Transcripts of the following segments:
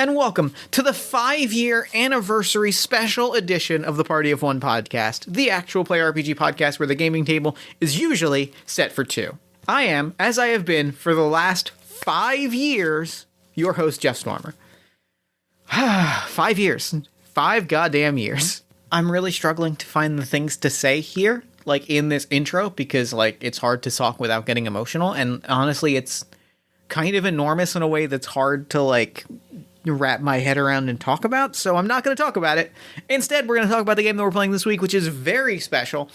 and welcome to the 5-year anniversary special edition of the Party of One podcast, the actual play RPG podcast where the gaming table is usually set for 2. I am, as I have been for the last 5 years, your host, Jeff Stormer. 5 years. 5 goddamn years. I'm really struggling to find the things to say here, like in this intro, because like it's hard to talk without getting emotional, and honestly, it's kind of enormous in a way that's hard to like wrap my head around and talk about, so I'm not going to talk about it. Instead, we're going to talk about the game that we're playing this week, which is very special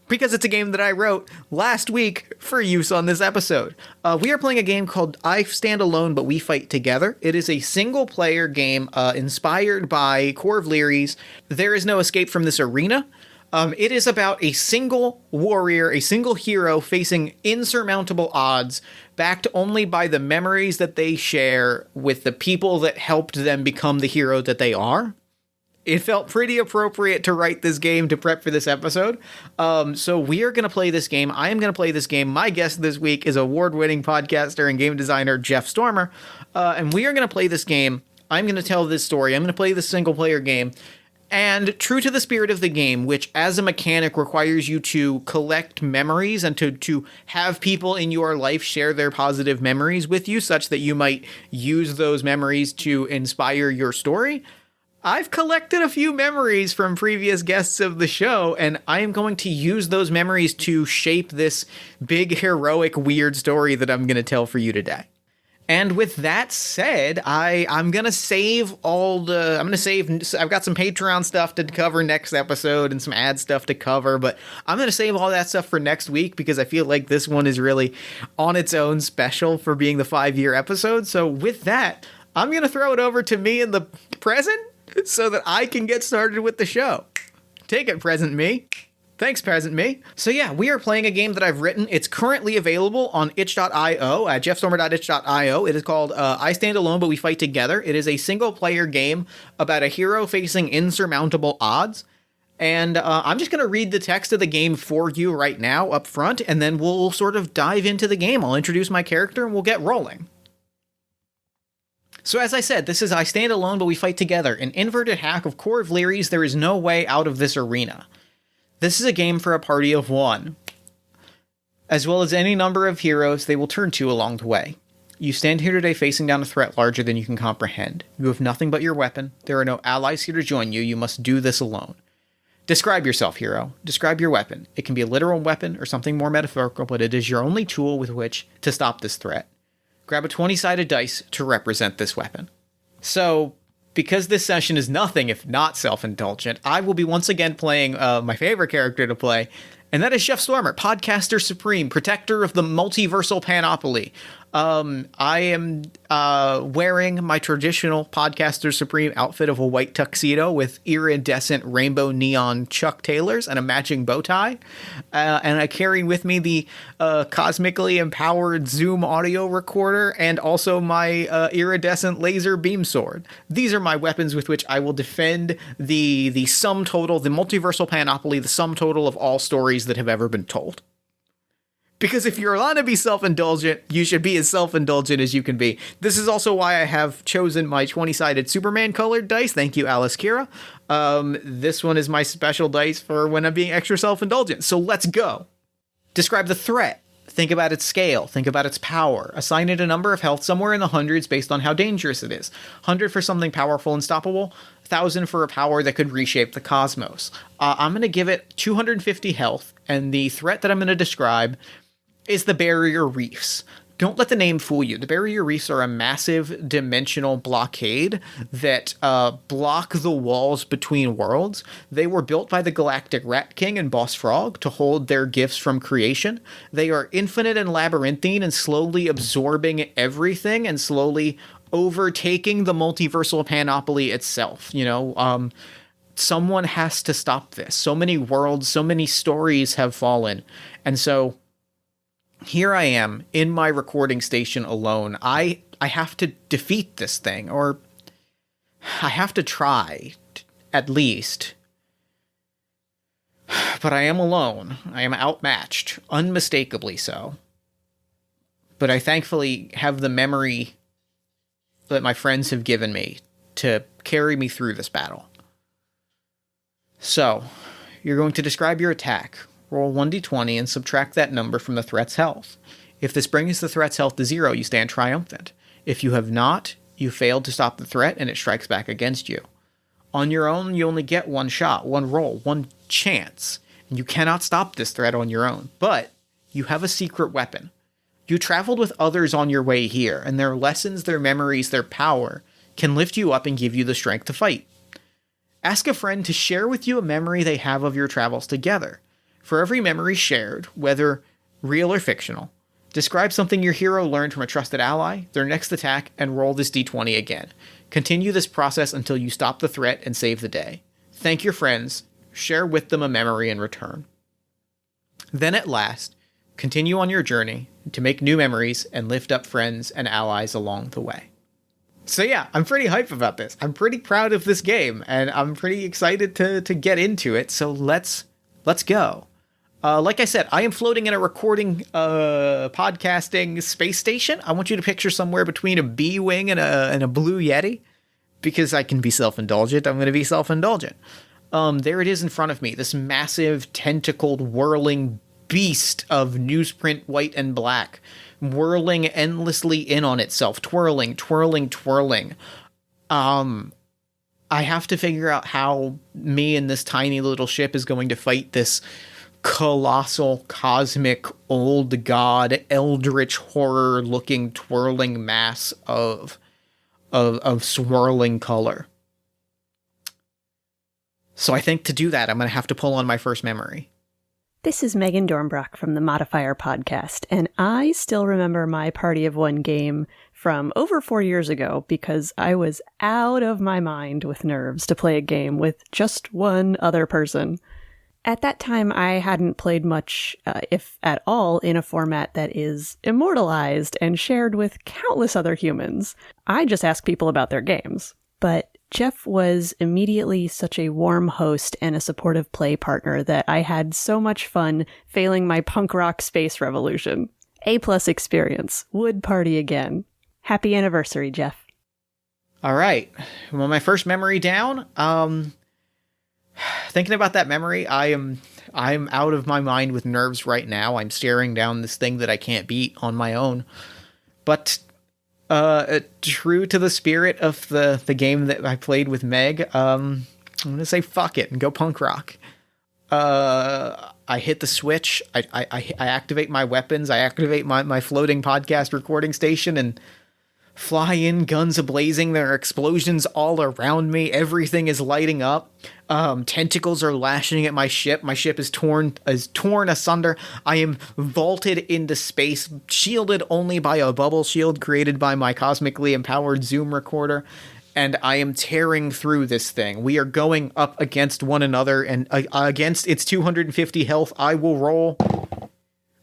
because it's a game that I wrote last week for use on this episode. We are playing a game called I Stand Alone, But We Fight Together. It is a single-player game inspired by Corv Leary's There Is No Escape from This Arena. It is about a single warrior, a single hero facing insurmountable odds, backed only by the memories that they share with the people that helped them become the hero that they are. It felt pretty appropriate to write this game to prep for this episode. So we are going to play this game. I am going to play this game. My guest this week is award-winning podcaster and game designer Jeff Stormer. And we are going to play this game. I'm going to tell this story. I'm going to play this single-player game. And true to the spirit of the game, which as a mechanic requires you to collect memories and to have people in your life share their positive memories with you such that you might use those memories to inspire your story, I've collected a few memories from previous guests of the show, and I am going to use those memories to shape this big, heroic, weird story that I'm going to tell for you today. And with that said, I'm going to save I've got some Patreon stuff to cover next episode and some ad stuff to cover, but I'm going to save all that stuff for next week because I feel like this one is really on its own special for being the 5-year episode. So with that, I'm going to throw it over to me in the present so that I can get started with the show. Take it, present me. Thanks, present me. So yeah, we are playing a game that I've written. It's currently available on itch.io at jeffstormer.itch.io. It is called I Stand Alone, But We Fight Together. It is a single-player game about a hero facing insurmountable odds. And I'm just going to read the text of the game for you right now up front, and then we'll sort of dive into the game. I'll introduce my character, and we'll get rolling. So as I said, this is I Stand Alone, But We Fight Together, an inverted hack of Corv Leary's There Is No Way Out of This Arena. This is a game for a party of one, as well as any number of heroes they will turn to along the way. You stand here today facing down a threat larger than you can comprehend. You have nothing but your weapon. There are no allies here to join you. You must do this alone. Describe yourself, hero. Describe your weapon. It can be a literal weapon or something more metaphorical, but it is your only tool with which to stop this threat. Grab a 20-sided dice to represent this weapon. So, because this session is nothing if not self-indulgent, I will be once again playing my favorite character to play, and that is Jeff Stormer, podcaster supreme, protector of the multiversal panoply. I am wearing my traditional podcaster supreme outfit of a white tuxedo with iridescent rainbow neon Chuck Taylors and a matching bow tie. And I carry with me the cosmically empowered Zoom audio recorder and also my iridescent laser beam sword. These are my weapons with which I will defend the sum total, the multiversal panoply, the sum total of all stories that have ever been told. Because if you're allowed to be self-indulgent, you should be as self-indulgent as you can be. This is also why I have chosen my 20-sided Superman-colored dice. Thank you, Alice Kyra. This one is my special dice for when I'm being extra self-indulgent. So let's go. Describe the threat. Think about its scale. Think about its power. Assign it a number of health somewhere in the hundreds based on how dangerous it is. 100 for something powerful and stoppable. 1,000 for a power that could reshape the cosmos. I'm going to give it 250 health, and the threat that I'm going to describe is the barrier reefs. Don't let the name fool you. The barrier reefs are a massive dimensional blockade that block the walls between worlds. They were built by the Galactic Rat King and Boss Frog to hold their gifts from creation. They are infinite and labyrinthine and slowly absorbing everything and slowly overtaking the multiversal panoply itself. You know, someone has to stop this. So many worlds, so many stories have fallen. And so here I am in my recording station alone. I have to defeat this thing, or I have to try, at least. But I am alone. I am outmatched, unmistakably so. But I thankfully have the memory that my friends have given me to carry me through this battle. So, you're going to describe your attack. Roll 1d20 and subtract that number from the threat's health. If this brings the threat's health to 0, you stand triumphant. If you have not, you failed to stop the threat and it strikes back against you. On your own, you only get one shot, one roll, one chance. And you cannot stop this threat on your own. But you have a secret weapon. You traveled with others on your way here, and their lessons, their memories, their power can lift you up and give you the strength to fight. Ask a friend to share with you a memory they have of your travels together. For every memory shared, whether real or fictional, describe something your hero learned from a trusted ally, their next attack, and roll this d20 again. Continue this process until you stop the threat and save the day. Thank your friends, share with them a memory in return. Then at last, continue on your journey to make new memories and lift up friends and allies along the way. So yeah, I'm pretty hyped about this. I'm pretty proud of this game, and I'm pretty excited to get into it, so let's go. Like I said, I am floating in a recording, podcasting space station. I want you to picture somewhere between a bee wing and a blue Yeti, because I can be self-indulgent. I'm going to be self-indulgent. There it is in front of me, this massive, tentacled, whirling beast of newsprint white and black, whirling endlessly in on itself, twirling. I have to figure out how me and this tiny little ship is going to fight this colossal, cosmic, old god, eldritch horror-looking, twirling mass of swirling color. So I think to do that, I'm going to have to pull on my first memory. This is Meghan Dornbrock from the Modifier Podcast, and I still remember my Party of One game from over 4 years ago because I was out of my mind with nerves to play a game with just one other person. At that time, I hadn't played much, if at all, in a format that is immortalized and shared with countless other humans. I just ask people about their games. But Jeff was immediately such a warm host and a supportive play partner that I had so much fun failing my punk rock space revolution. A+ experience. Would party again. Happy anniversary, Jeff. All right. Well, my first memory down. Thinking about that memory, I'm out of my mind with nerves right now. I'm staring down this thing that I can't beat on my own. But true to the spirit of the game that I played with Meg, I'm going to say fuck it and go punk rock. I hit the switch. I activate my weapons. I activate my floating podcast recording station and fly in, guns a-blazing. There are explosions all around me. Everything is lighting up. Tentacles are lashing at my ship. My ship is torn asunder. I am vaulted into space, shielded only by a bubble shield created by my cosmically empowered Zoom recorder. And I am tearing through this thing. We are going up against one another, and against its 250 health, I will roll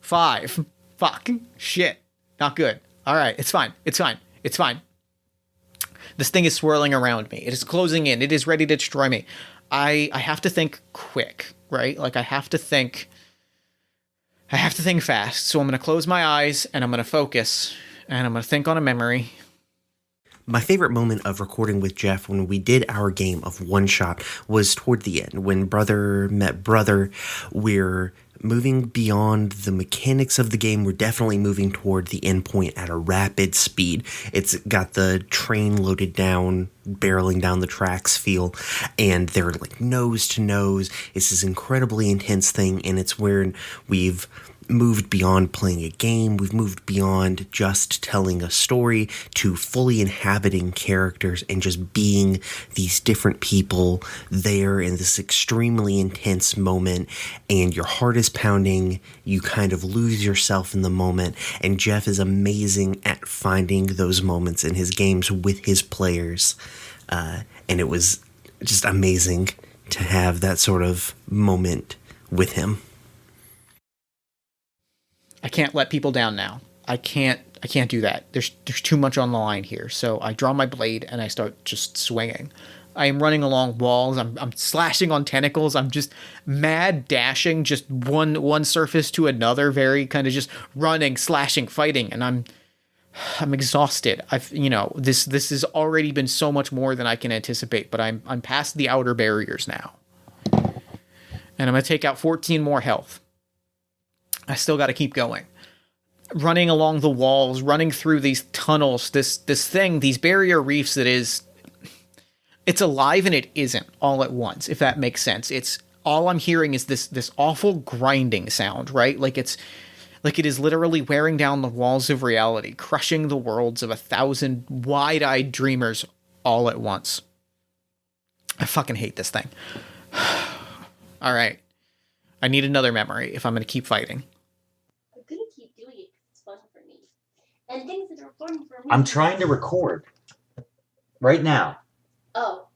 5. Fuck. Shit. Not good. All right. It's fine. This thing is swirling around me. It is closing in. It is ready to destroy me. I have to think quick, right? Like I have to think fast. So I'm going to close my eyes and I'm going to focus and I'm going to think on a memory. My favorite moment of recording with Jeff when we did our game of One Shot was toward the end. When brother met brother, we're moving beyond the mechanics of the game. We're definitely moving toward the end point at a rapid speed. It's got the train loaded down, barreling down the tracks feel, and they're like nose to nose. It's this incredibly intense thing, and it's where we've moved beyond playing a game. We've moved beyond just telling a story to fully inhabiting characters and just being these different people there in this extremely intense moment, and your heart is pounding. You kind of lose yourself in the moment, and Jeff is amazing at finding those moments in his games with his players, and it was just amazing to have that sort of moment with him. I can't let people down now. I can't do that. There's too much on the line here. So I draw my blade and I start just swinging. I am running along walls. I'm slashing on tentacles. I'm just mad dashing, just one surface to another, very kind of just running, slashing, fighting, and I'm exhausted. This has already been so much more than I can anticipate, but I'm past the outer barriers now. And I'm going to take out 14 more health. I still got to keep going. Running along the walls, running through these tunnels, this thing, these barrier reefs it's alive and it isn't all at once, if that makes sense. It's all I'm hearing is this awful grinding sound, right? Like it is literally wearing down the walls of reality, crushing the worlds of 1,000 wide-eyed dreamers all at once. I fucking hate this thing. All right. I need another memory if I'm going to keep fighting. I'm going to keep doing it because it's fun for me. And things that are fun for me. I'm trying to record right now. Oh.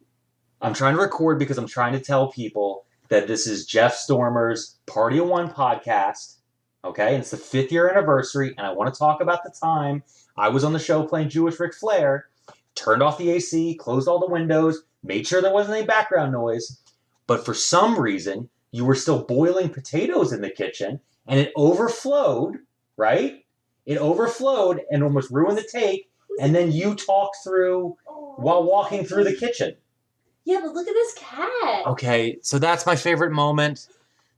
I'm trying to record because I'm trying to tell people that this is Jeff Stormer's Party of One podcast. Okay? And it's the 5th year anniversary, and I want to talk about the time I was on the show playing Jewish Ric Flair, turned off the AC, closed all the windows, made sure there wasn't any background noise, but for some reason, you were still boiling potatoes in the kitchen, and it overflowed, right? It overflowed and almost ruined the take, and then you talked through while walking through the kitchen. Yeah, but look at this cat. Okay, so that's my favorite moment.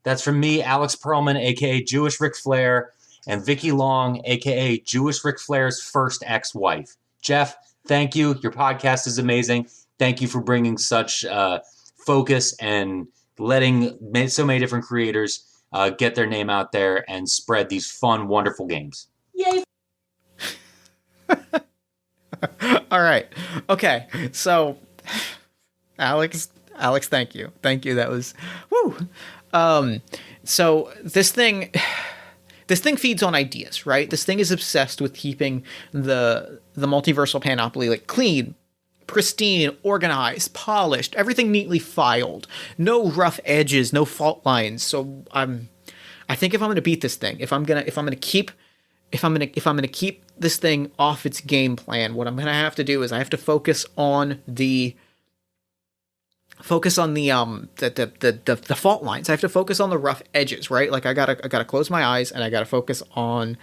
That's from me, Alex Pearlman, a.k.a. Jewish Ric Flair, and Vicky Long, a.k.a. Jewish Ric Flair's first ex-wife. Jeff, thank you. Your podcast is amazing. Thank you for bringing such focus and letting so many different creators get their name out there and spread these fun, wonderful games. Yay. All right. Okay. So, Alex, thank you. Thank you. That was, woo. So this thing feeds on ideas, right? This thing is obsessed with keeping the multiversal panoply like clean, pristine, organized, polished, everything neatly filed, no rough edges, no fault lines. So I think if I'm going to beat this thing, if I'm going to keep this thing off its game plan, what I'm going to have to do is I have to focus on the fault lines. I have to focus on the rough edges, right? Like I gotta close my eyes and I gotta focus on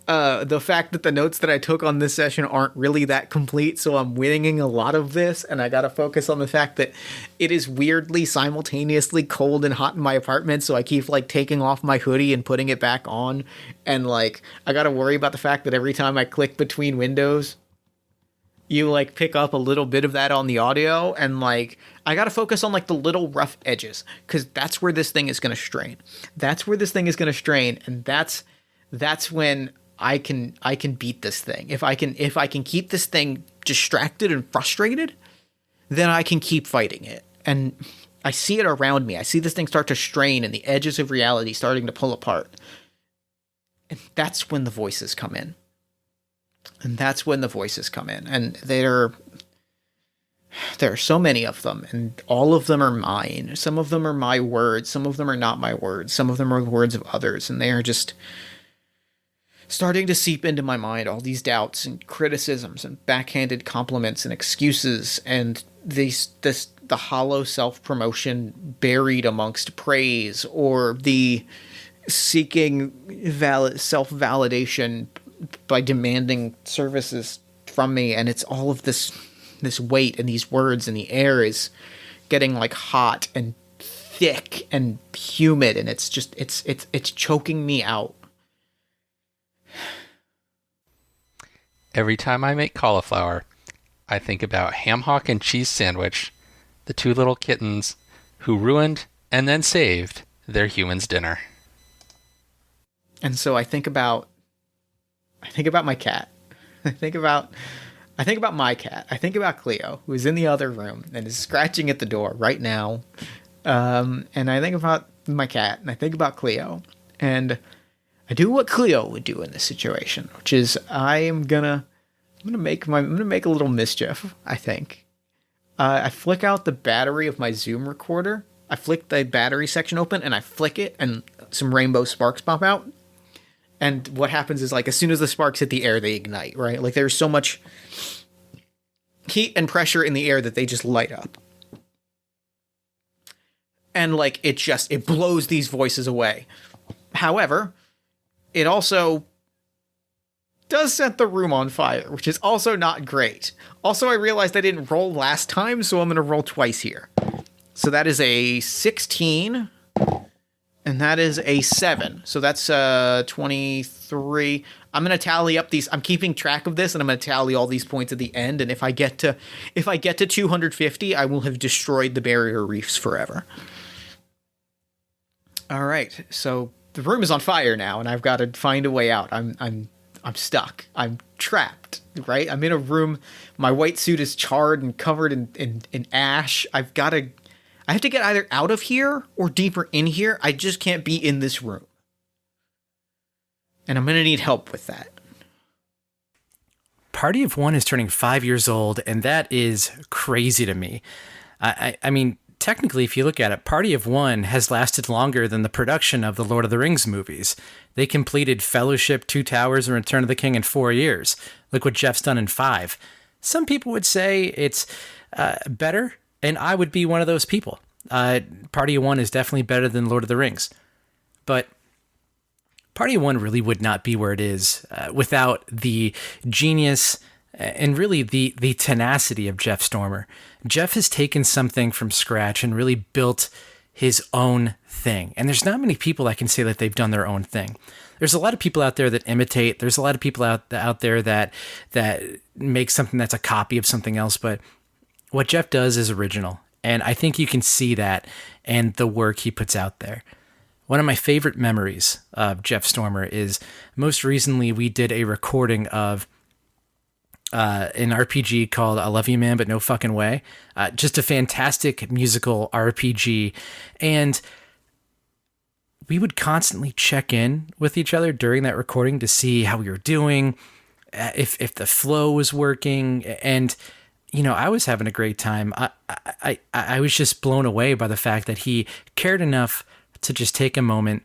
the fact that the notes that I took on this session aren't really that complete, so I'm winging a lot of this, and I gotta focus on the fact that it is weirdly simultaneously cold and hot in my apartment, so I keep like taking off my hoodie and putting it back on, and like I gotta worry about the fact that every time I click between windows, you like pick up a little bit of that on the audio, and like I gotta focus on like the little rough edges, because that's where this thing is gonna strain. That's where this thing is gonna strain, and that's when I can beat this thing. If I can keep this thing distracted and frustrated, then I can keep fighting it. And I see it around me. I see this thing start to strain and the edges of reality starting to pull apart. And that's when the voices come in. And there are so many of them, and all of them are mine. Some of them are my words, some of them are not my words, some of them are the words of others, and they are just starting to seep into my mind, all these doubts and criticisms and backhanded compliments and excuses, and the hollow self-promotion buried amongst praise, or the seeking self-validation by demanding services from me. And it's all of this weight and these words, and the air is getting like hot and thick and humid, and it's just it's choking me out. Every time I make cauliflower, I think about ham hock and cheese sandwich, the two little kittens who ruined and then saved their human's dinner. And so I think about my cat. I think about my cat. I think about Cleo, who is in the other room and is scratching at the door right now. And I think about my cat, and I think about Cleo, and I do what Cleo would do in this situation, which is I'm gonna make a little mischief. I think I flick out the battery of my Zoom recorder. I flick the battery section open, and I flick it, and some rainbow sparks pop out. And what happens is, like, as soon as the sparks hit the air, they ignite, right? Like, there's so much heat and pressure in the air that they just light up. And, like, it blows these voices away. However, it also does set the room on fire, which is also not great. Also, I realized I didn't roll last time, so I'm going to roll twice here. So that is a 16, and that is a 7. So that's 23. I'm going to tally up these. I'm keeping track of this, and I'm going to tally all these points at the end, and if I get to 250, I will have destroyed the barrier reefs forever. All right, so the room is on fire now, and I've got to find a way out. I'm stuck. I'm trapped, right? I'm in a room. My white suit is charred and covered in ash. I have to get either out of here or deeper in here. I just can't be in this room. And I'm going to need help with that. Party of One is turning 5 years old, and that is crazy to me. I mean, technically, if you look at it, Party of One has lasted longer than the production of the Lord of the Rings movies. They completed Fellowship, Two Towers, and Return of the King in 4 years. Look what Jeff's done in 5. Some people would say it's better, and I would be one of those people. Party of One is definitely better than Lord of the Rings. But Party of One really would not be where it is without the genius and really the tenacity of Jeff Stormer. Jeff has taken something from scratch and really built his own thing. And there's not many people that can say that they've done their own thing. There's a lot of people out there that imitate. There's a lot of people out there that make something that's a copy of something else. But what Jeff does is original. And I think you can see that and the work he puts out there. One of my favorite memories of Jeff Stormer is most recently we did a recording of an RPG called I Love You Man, But No Fucking Way. Just a fantastic musical RPG. And we would constantly check in with each other during that recording to see how we were doing, if the flow was working. And, you know, I was having a great time. I was just blown away by the fact that he cared enough to just take a moment,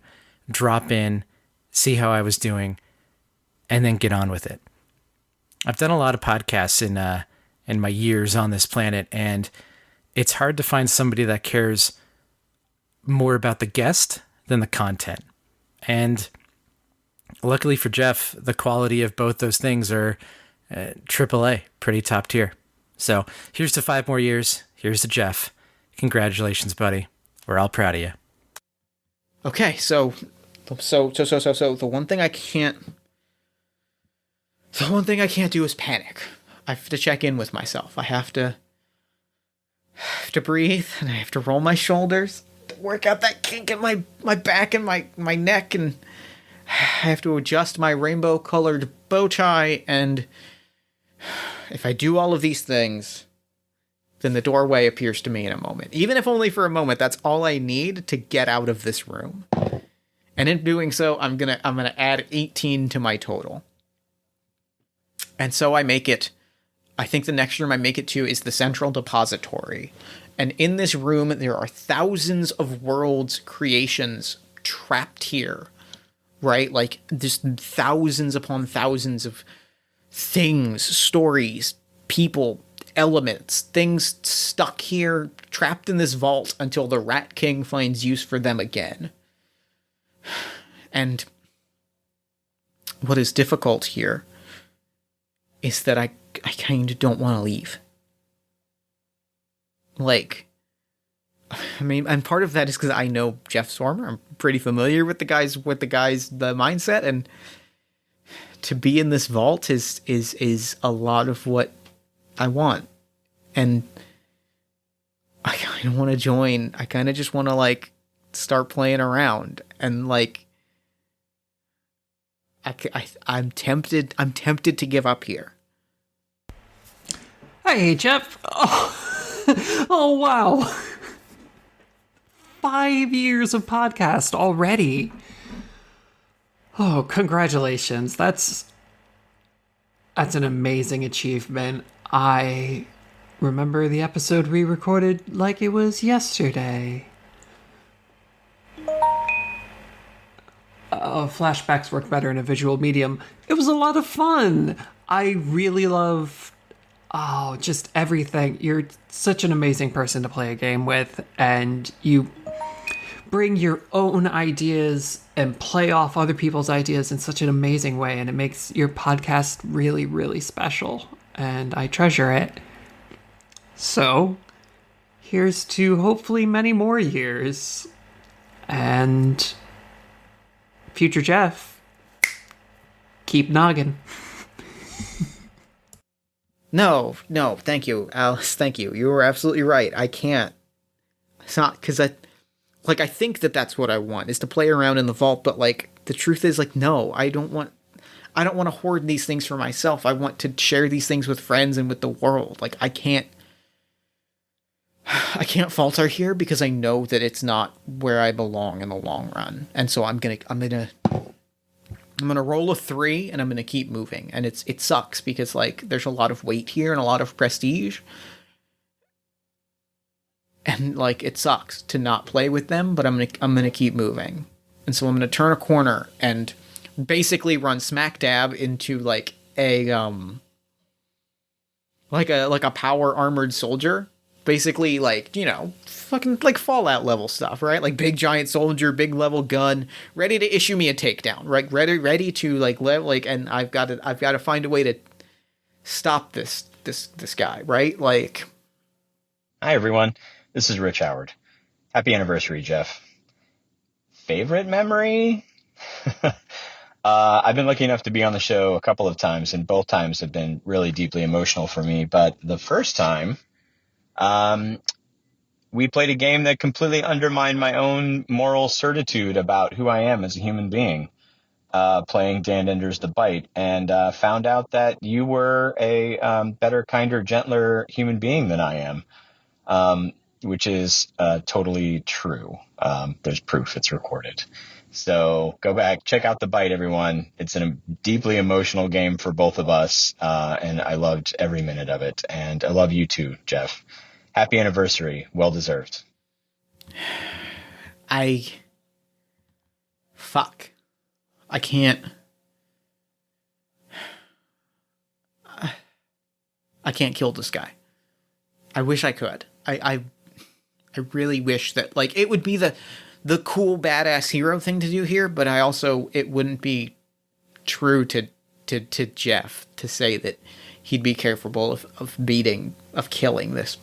drop in, see how I was doing, and then get on with it. I've done a lot of podcasts in my years on this planet, and it's hard to find somebody that cares more about the guest than the content. And luckily for Jeff, the quality of both those things are AAA, pretty top tier. So here's to 5 more years. Here's to Jeff. Congratulations, buddy. We're all proud of you. Okay, so the one thing I can't do is panic. I have to check in with myself. I have to breathe, and I have to roll my shoulders, to work out that kink in my back and my neck, and I have to adjust my rainbow-colored bow tie, and if I do all of these things, then the doorway appears to me in a moment. Even if only for a moment, that's all I need to get out of this room. And in doing so, I'm gonna add 18 to my total. And so I make it, I think the next room I make it to is the Central Depository. And in this room, there are thousands of worlds, creations trapped here, right? Like, just thousands upon thousands of things, stories, people, elements, things stuck here, trapped in this vault until the Rat King finds use for them again. And what is difficult here is that I kind of don't want to leave. Like, I mean, and part of that is because I know Jeff Stormer. I'm pretty familiar with the guy's the mindset, and to be in this vault is a lot of what I want. And I kind of want to join. I kind of just want to, like, start playing around, and, like, I'm tempted to give up here. Hey, Jeff. Oh, wow. 5 years of podcast already. Oh, congratulations. That's an amazing achievement. I remember the episode we recorded like it was yesterday. Flashbacks work better in a visual medium. It was a lot of fun. I really love just everything. You're such an amazing person to play a game with, and you bring your own ideas and play off other people's ideas in such an amazing way, and it makes your podcast really, really special, and I treasure it. So, here's to hopefully many more years. And future Jeff, keep noggin. No, thank you, Alice. Thank you. You were absolutely right. I can't. It's not because I think that that's what I want, is to play around in the vault. But like, the truth is, like, no, I don't want to hoard these things for myself. I want to share these things with friends and with the world. Like, I can't falter here because I know that it's not where I belong in the long run. And so I'm gonna roll a 3 and I'm gonna keep moving. And it sucks because like there's a lot of weight here and a lot of prestige. And like it sucks to not play with them, but I'm gonna keep moving. And so I'm gonna turn a corner and basically run smack dab into like a power armored soldier. Basically, like, you know, fucking like Fallout level stuff, right? Like big giant soldier, big level gun, ready to issue me a takedown, right? Ready to like, and I've got to find a way to stop this guy, right? Like, hi everyone, this is Rich Howard. Happy anniversary, Jeff. Favorite memory? I've been lucky enough to be on the show a couple of times, and both times have been really deeply emotional for me. But the first time, we played a game that completely undermined my own moral certitude about who I am as a human being, playing Dan Ender's The Bite, and found out that you were a better, kinder, gentler human being than I am, which is totally true. There's proof, it's recorded. So go back, check out The Bite, everyone. It's a deeply emotional game for both of us, and I loved every minute of it. And I love you too, Jeff. Happy anniversary. Well deserved. I can't. I can't kill this guy. I wish I could. I really wish that, like, it would be the cool badass hero thing to do here, but it wouldn't be true to Jeff to say that he'd be capable of killing this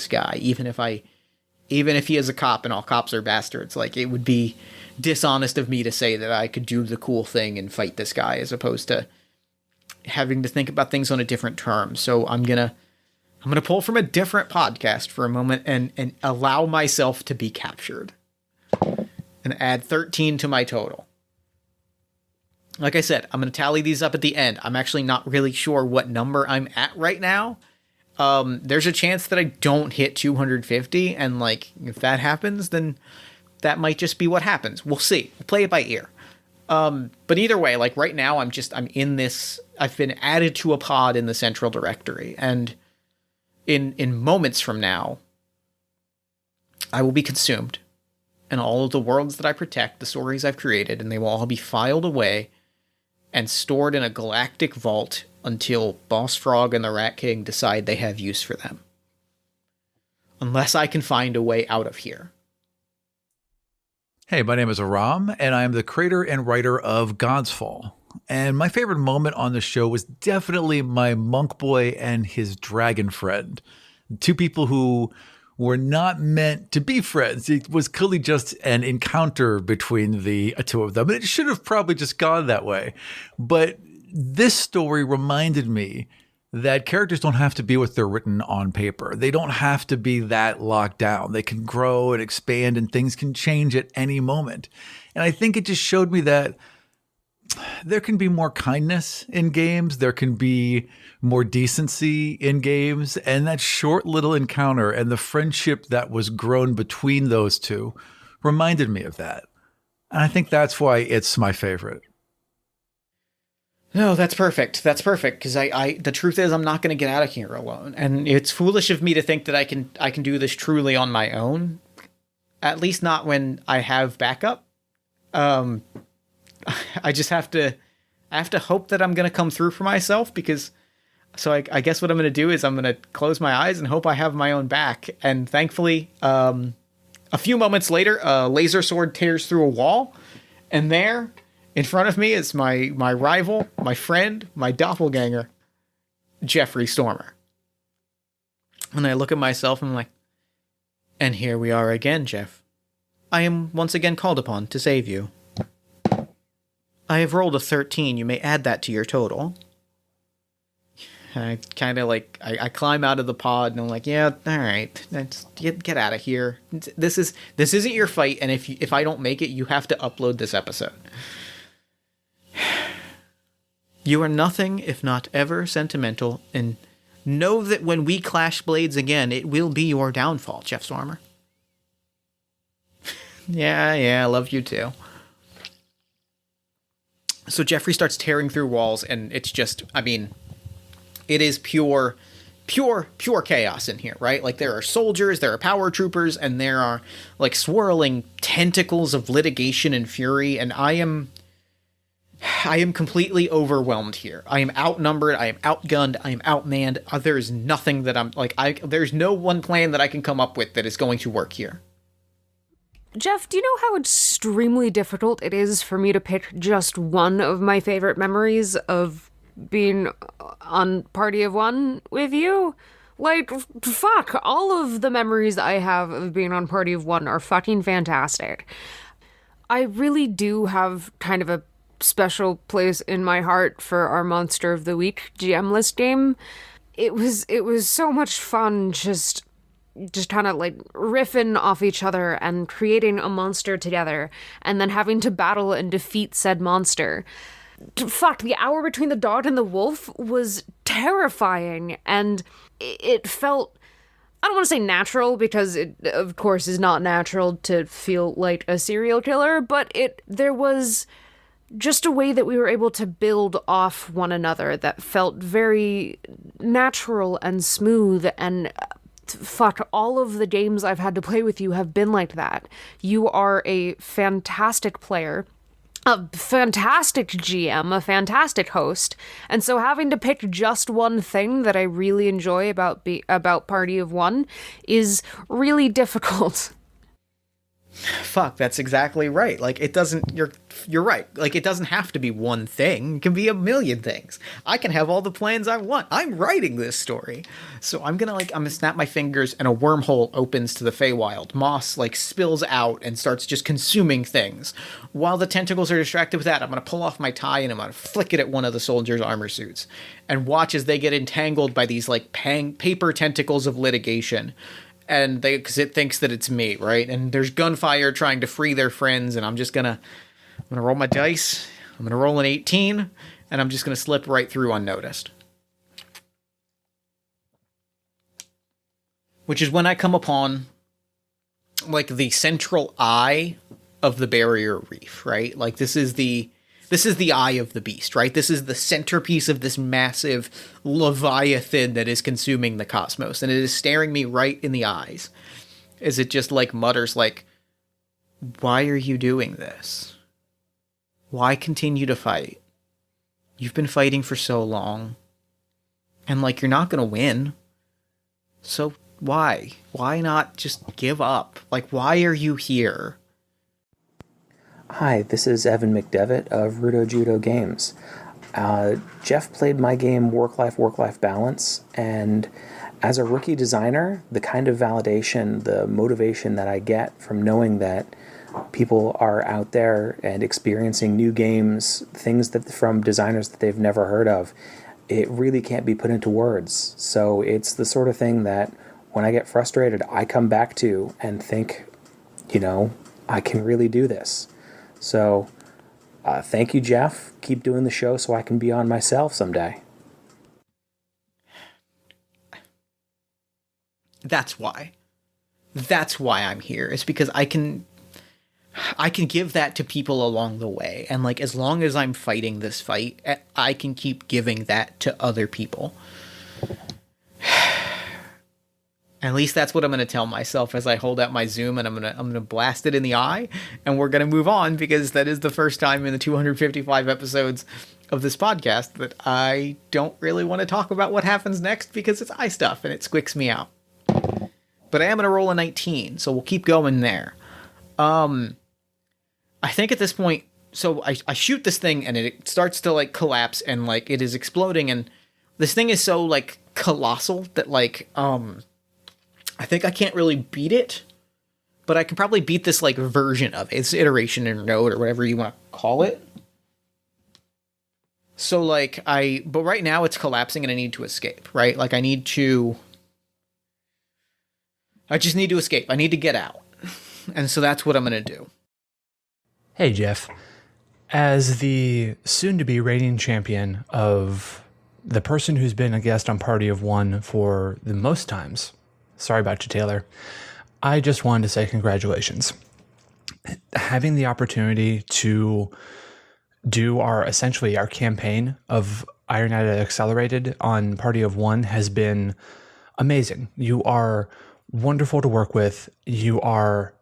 guy, even if he is a cop and all cops are bastards. Like, it would be dishonest of me to say that I could do the cool thing and fight this guy, as opposed to having to think about things on a different term. So I'm gonna pull from a different podcast for a moment and allow myself to be captured and add 13 to my total. Like I said, I'm going to tally these up at the end. I'm actually not really sure what number I'm at right now. There's a chance that I don't hit 250, and like, if that happens, then that might just be what happens. We'll see. We'll play it by ear. But either way, like right now, I'm in this, I've been added to a pod in the central directory, and in moments from now, I will be consumed, and all of the worlds that I protect, the stories I've created, and they will all be filed away and stored in a galactic vault until Boss Frog and the Rat King decide they have use for them. Unless I can find a way out of here. Hey, my name is Aram, and I am the creator and writer of God's Fall. And my favorite moment on the show was definitely my monk boy and his dragon friend. Two people who were not meant to be friends. It was clearly just an encounter between the two of them. And it should have probably just gone that way. But this story reminded me that characters don't have to be what they're written on paper. They don't have to be that locked down. They can grow and expand, and things can change at any moment. And I think it just showed me that there can be more kindness in games. There can be more decency in games. And that short little encounter and the friendship that was grown between those two reminded me of that. And I think that's why it's my favorite. No, that's perfect. That's perfect. Because the truth is, I'm not going to get out of here alone. And it's foolish of me to think that I can do this truly on my own. At least not when I have backup. I just have to hope that I'm going to come through for myself, because I guess what I'm going to do is I'm going to close my eyes and hope I have my own back. And thankfully, A few moments later, a laser sword tears through a wall, and there, in front of me, is my rival, my friend, my doppelganger, Jeffrey Stormer. And I look at myself and I'm like, and here we are again, Jeff. I am once again called upon to save you. I have rolled a 13. You may add that to your total. And I kind of like, I climb out of the pod and I'm like, yeah, all right, let's get out of here. This isn't your fight, and if I don't make it, you have to upload this episode. You are nothing if not ever sentimental, and know that when we clash blades again, it will be your downfall, Jeff Stormer. Yeah, I love you too. So Jeffrey starts tearing through walls, and it's just, I mean, it is pure chaos in here, right? Like, there are soldiers, there are power troopers, and there are, like, swirling tentacles of litigation and fury, and I am completely overwhelmed here. I am outnumbered, I am outgunned, I am outmanned. There is nothing that I'm, like, there's no one plan that I can come up with that is going to work here. Jeff, do you know how extremely difficult it is for me to pick just one of my favorite memories of being on Party of One with you? Like, fuck, all of the memories I have of being on Party of One are fucking fantastic. I really do have kind of a special place in my heart for our Monster of the Week GM list game. It was so much fun just kind of like riffing off each other and creating a monster together and then having to battle and defeat said monster. Fuck, the hour between the dog and the wolf was terrifying, and it felt, I don't want to say natural, because it, of course, is not natural to feel like a serial killer, but there was just a way that we were able to build off one another that felt very natural and smooth, and fuck, all of the games I've had to play with you have been like that. You are a fantastic player, a fantastic GM, a fantastic host, and so having to pick just one thing that I really enjoy about Party of One is really difficult. Fuck, that's exactly right. Like, it doesn't, you're right. Like, it doesn't have to be one thing. It can be a million things. I can have all the plans I want. I'm writing this story. So I'm gonna snap my fingers and a wormhole opens to the Feywild. Moss, like, spills out and starts just consuming things. While the tentacles are distracted with that, I'm gonna pull off my tie and I'm gonna flick it at one of the soldiers' armor suits. And watch as they get entangled by these, like, paper tentacles of litigation. And because it thinks that it's me, right? And there's gunfire trying to free their friends, and I'm gonna roll my dice. I'm gonna roll an 18, and I'm just gonna slip right through unnoticed. Which is when I come upon, like, the central eye of the barrier reef, right? Like, this is the eye of the beast, right? This is the centerpiece of this massive leviathan that is consuming the cosmos, and it is staring me right in the eyes as it just, like, mutters, like, why are you doing this? Why continue to fight? You've been fighting for so long, and, like, you're not gonna win. So why? Why not just give up? Like, why are you here? Hi, this is Evan McDevitt of Rudo Judo Games. Jeff played my game Work-Life Balance, and as a rookie designer, the kind of validation, the motivation that I get from knowing that people are out there and experiencing new games, things that from designers that they've never heard of, it really can't be put into words. So it's the sort of thing that when I get frustrated, I come back to and think, I can really do this. So, thank you, Jeff. Keep doing the show so I can be on myself someday. That's why. That's why I'm here. It's because I can give that to people along the way. And, like, as long as I'm fighting this fight, I can keep giving that to other people. At least that's what I'm going to tell myself as I hold out my zoom, and I'm going to blast it in the eye, and we're going to move on, because that is the first time in the 255 episodes of this podcast that I don't really want to talk about what happens next, because it's eye stuff and it squicks me out. but I am going to roll a 19, so we'll keep going there. I think at this point, so I shoot this thing and it starts to like collapse and like it is exploding, and this thing is so like colossal that like I think I can't really beat it, but I can probably beat this like version of it. It's iteration or node or whatever you want to call it. So like but right now it's collapsing and I need to escape, right? Like I just need to escape. I need to get out. And so that's what I'm going to do. Hey, Jeff. As the soon-to-be reigning champion of the person who's been a guest on Party of One for the most times, sorry about you, Taylor, I just wanted to say congratulations. Having the opportunity to do essentially our campaign of Iron Edit Accelerated on Party of One has been amazing. You are wonderful to work with. You are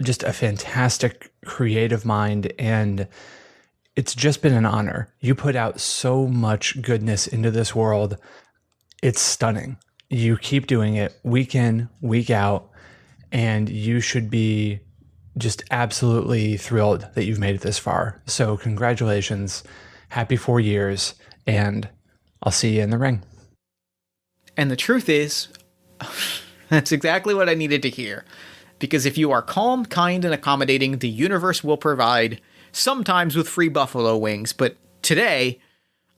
just a fantastic creative mind, and it's just been an honor. You put out so much goodness into this world. It's stunning. You keep doing it week in, week out, and you should be just absolutely thrilled that you've made it this far. So congratulations, happy 4 years, and I'll see you in the ring. And the truth is, that's exactly what I needed to hear. Because if you are calm, kind, and accommodating, the universe will provide, sometimes with free buffalo wings. But today,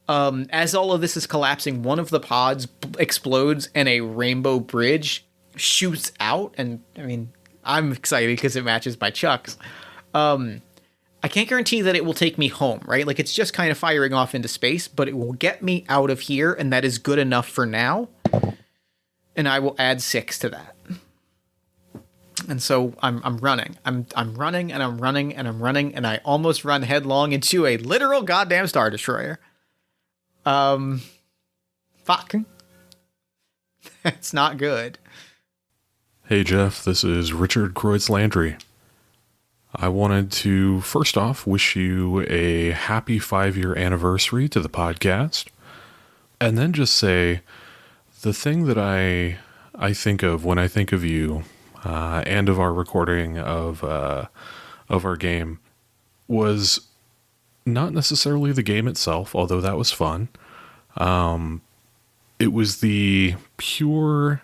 as all of this is collapsing, one of the pods explodes and a rainbow bridge shoots out. And I mean, I'm excited because it matches my chucks. I can't guarantee that it will take me home, right? Like it's just kind of firing off into space, but it will get me out of here, and that is good enough for now. And I will add 6 to that. And so I'm running. I'm running and I'm running and I'm running, and I almost run headlong into a literal goddamn Star Destroyer. Fuck. That's not good. Hey Jeff, this is Richard Kreutz-Landry. I wanted to first off wish you a happy 5-year anniversary to the podcast, and then just say the thing that I think of when I think of you and of our recording of our game was not necessarily the game itself, although that was fun. It was the pure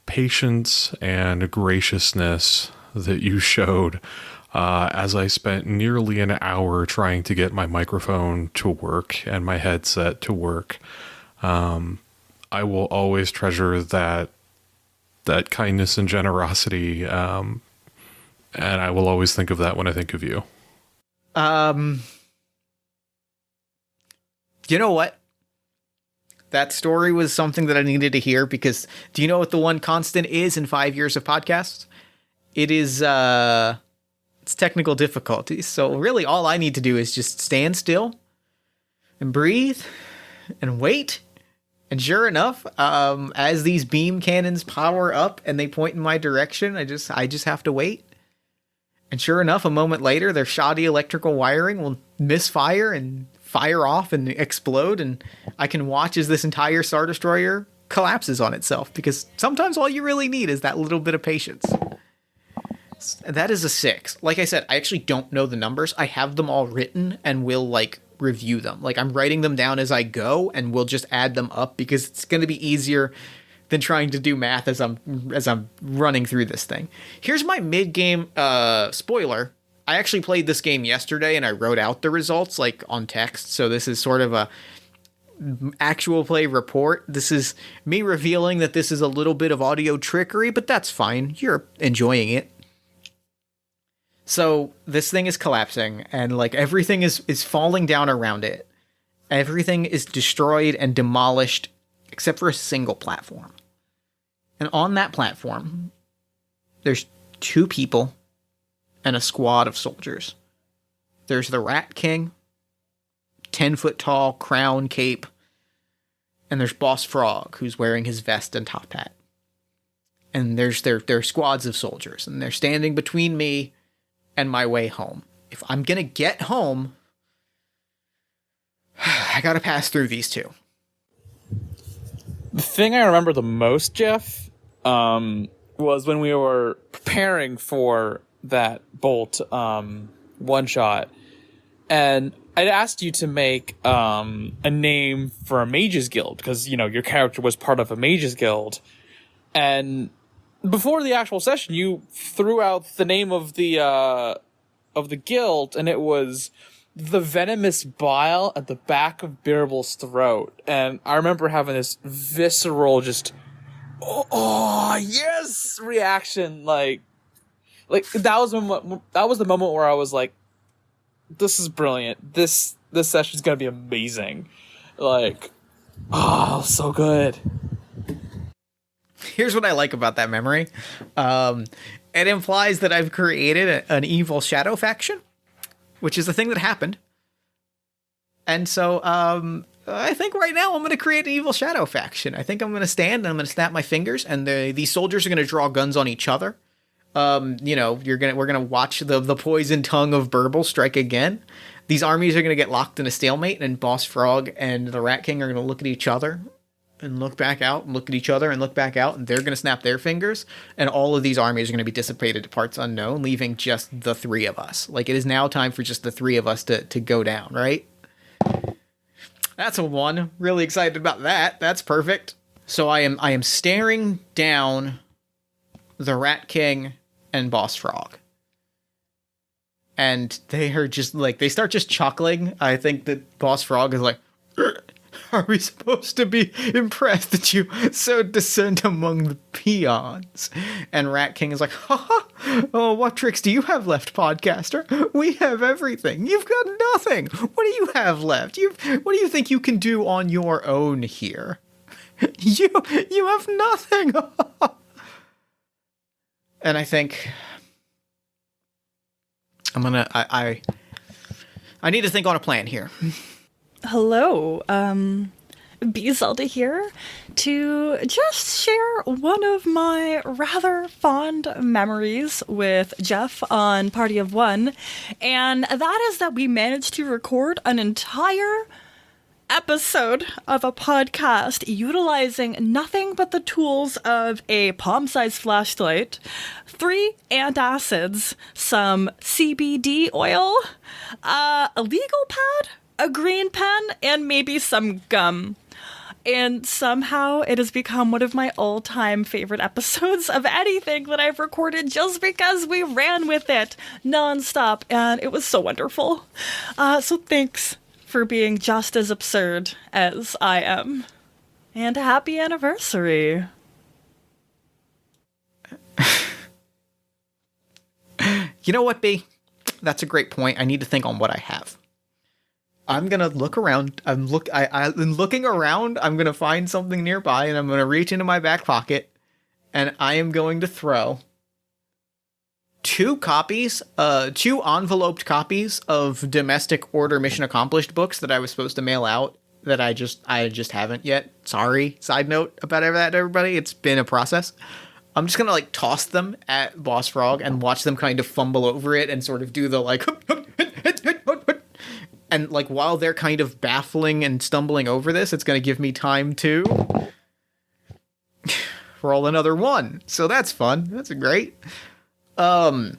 patience and graciousness that you showed as I spent nearly an hour trying to get my microphone to work and my headset to work. I will always treasure that kindness and generosity, and I will always think of that when I think of you. You know what? That story was something that I needed to hear, because do you know what the one constant is in 5 years of podcasts? It is, it's technical difficulties. So really all I need to do is just stand still and breathe and wait. And sure enough, as these beam cannons power up and they point in my direction, I just have to wait. And sure enough, a moment later, their shoddy electrical wiring will misfire and fire off and explode, and I can watch as this entire Star Destroyer collapses on itself, because sometimes all you really need is that little bit of patience. That is a 6. Like I said, I actually don't know the numbers. I have them all written and will review them. I'm writing them down as I go, and we'll just add them up, because it's going to be easier than trying to do math as I'm running through this thing. Here's my mid-game spoiler. I actually played this game yesterday, and I wrote out the results on text. So this is sort of a actual play report. This is me revealing that this is a little bit of audio trickery, but that's fine. You're enjoying it. So this thing is collapsing, and everything is falling down around it. Everything is destroyed and demolished except for a single platform. And on that platform, there's 2 people and a squad of soldiers. There's the Rat King, 10-foot tall, crown, cape, and there's Boss Frog, who's wearing his vest and top hat. And there's their squads of soldiers, and they're standing between me and my way home. If I'm gonna get home, I gotta pass through these 2. The thing I remember the most, Jeff, was when we were preparing for that Bolt one shot, and I'd asked you to make a name for a Mages Guild because your character was part of a Mages Guild, and before the actual session, you threw out the name of the guild, and it was the Venomous Bile at the back of Bearable's throat, and I remember having this visceral, just oh yes reaction, like that was the moment where I was like, this is brilliant. This session's gonna be amazing. Like, oh, so good. Here's what I like about that memory. It implies that I've created an evil shadow faction, which is the thing that happened. And so I think right now I'm going to create an evil shadow faction. I think I'm going to stand and I'm going to snap my fingers, and these soldiers are going to draw guns on each other. We're going to watch the poison tongue of Burble strike again. These armies are going to get locked in a stalemate, and Boss Frog and the Rat King are going to look at each other and look back out and look at each other and look back out, and they're going to snap their fingers, and all of these armies are going to be dissipated to parts unknown, leaving just the three of us. Like, it is now time for just the three of us to go down, right? That's a one. Really excited about that. That's perfect. So I am staring down the Rat King and Boss Frog. And they are just like, they start just chuckling. I think that Boss Frog is like, are we supposed to be impressed that you so descend among the peons? And Rat King is like, oh, what tricks do you have left, podcaster? We have everything. You've got nothing. What do you have left? What do you think you can do on your own here? You have nothing. And I think I need to think on a plan here. Hello, B. Zelda here to just share one of my rather fond memories with Jeff on Party of One, and that is that we managed to record an entire episode of a podcast utilizing nothing but the tools of a palm-sized flashlight, 3 antacids, some CBD oil, a legal pad, a green pen, and maybe some gum. And somehow it has become one of my all-time favorite episodes of anything that I've recorded just because we ran with it nonstop, and it was so wonderful. So thanks for being just as absurd as I am. And happy anniversary. You know what, B? That's a great point. I need to think on what I have. I'm going to look around. I'm looking around. I'm going to find something nearby, and I'm going to reach into my back pocket, and I am going to throw 2 enveloped copies of Domestic Order Mission Accomplished books that I was supposed to mail out that I just haven't yet. Sorry. Side note about that, everybody. It's been a process. I'm just going to toss them at Boss Frog and watch them kind of fumble over it and sort of do the and while they're kind of baffling and stumbling over this, it's going to give me time to roll another 1. So that's fun. That's great. But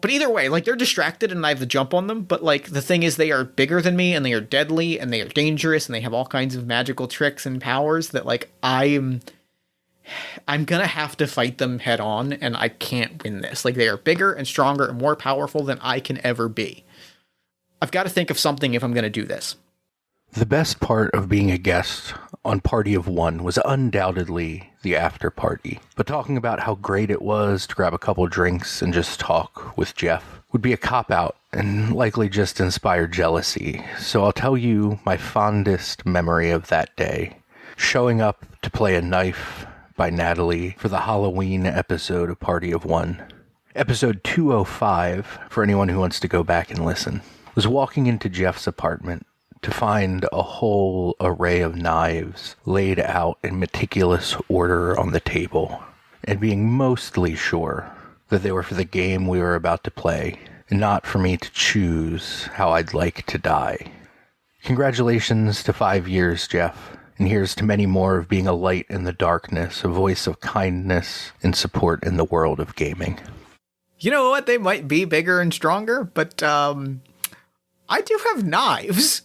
either way, they're distracted and I have to jump on them. But the thing is, they are bigger than me and they are deadly and they are dangerous and they have all kinds of magical tricks and powers that I'm gonna have to fight them head on, and I can't win this. They are bigger and stronger and more powerful than I can ever be. I've got to think of something if I'm going to do this. The best part of being a guest on Party of One was undoubtedly the after party. But talking about how great it was to grab a couple drinks and just talk with Jeff would be a cop-out and likely just inspire jealousy. So I'll tell you my fondest memory of that day. Showing up to play a knife by Natalie for the Halloween episode of Party of One. Episode 205, for anyone who wants to go back and listen. Was walking into Jeff's apartment to find a whole array of knives laid out in meticulous order on the table, and being mostly sure that they were for the game we were about to play, and not for me to choose how I'd like to die. Congratulations to 5 years, Jeff, And here's to many more of being a light in the darkness, a voice of kindness and support in the world of gaming. You know what? They might be bigger and stronger, but I do have knives.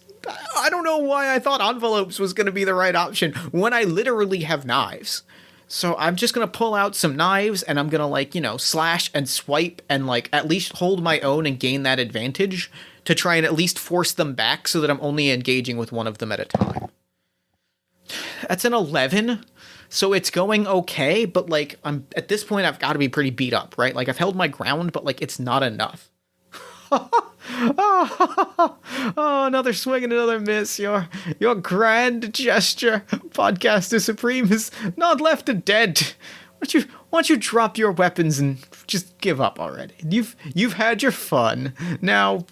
I don't know why I thought envelopes was going to be the right option when I literally have knives. So I'm just going to pull out some knives and I'm going to, like, you know, slash and swipe and, like, at least hold my own and gain that advantage to try and at least force them back so that I'm only engaging with one of them at a time. That's an 11. So it's going okay, but, like, I'm at this point I've got to be pretty beat up, right? Like, I've held my ground, but, like, it's not enough. Oh, another swing and another miss. Your grand gesture, podcaster supreme, is not left dead. Why don't you drop your weapons and just give up already? You've had your fun. Now,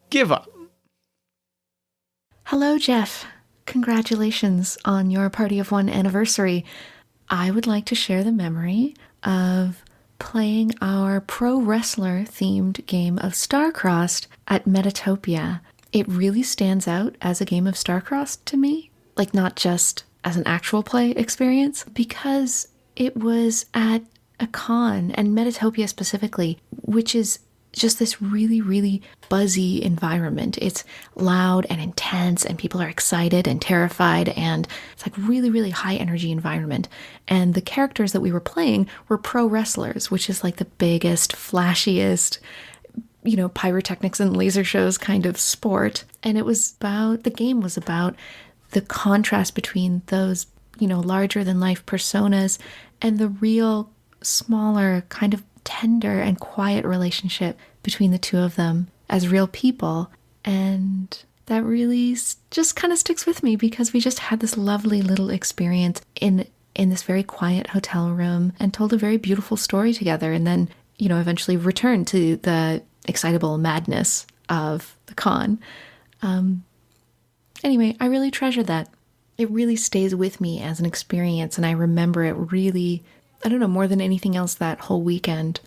give up. Hello, Jeff. Congratulations on your Party of One anniversary. I would like to share the memory of playing our pro wrestler themed game of Starcrossed at Metatopia. It really stands out as a game of Starcrossed to me, like not just as an actual play experience, because it was at a con, and Metatopia specifically, which is just this really, really buzzy environment. It's loud and intense, and people are excited and terrified, and it's like really, really high energy environment. And the characters that we were playing were pro wrestlers, which is like the biggest, flashiest, you know, pyrotechnics and laser shows kind of sport. And the game was about the contrast between those, you know, larger than life personas and the real, smaller, kind of tender and quiet relationship between the two of them as real people. And that really just kind of sticks with me because we just had this lovely little experience in this very quiet hotel room and told a very beautiful story together, and then, you know, eventually returned to the excitable madness of the con. Anyway, I really treasure that. It really stays with me as an experience, and I remember it really, I don't know, more than anything else that whole weekend.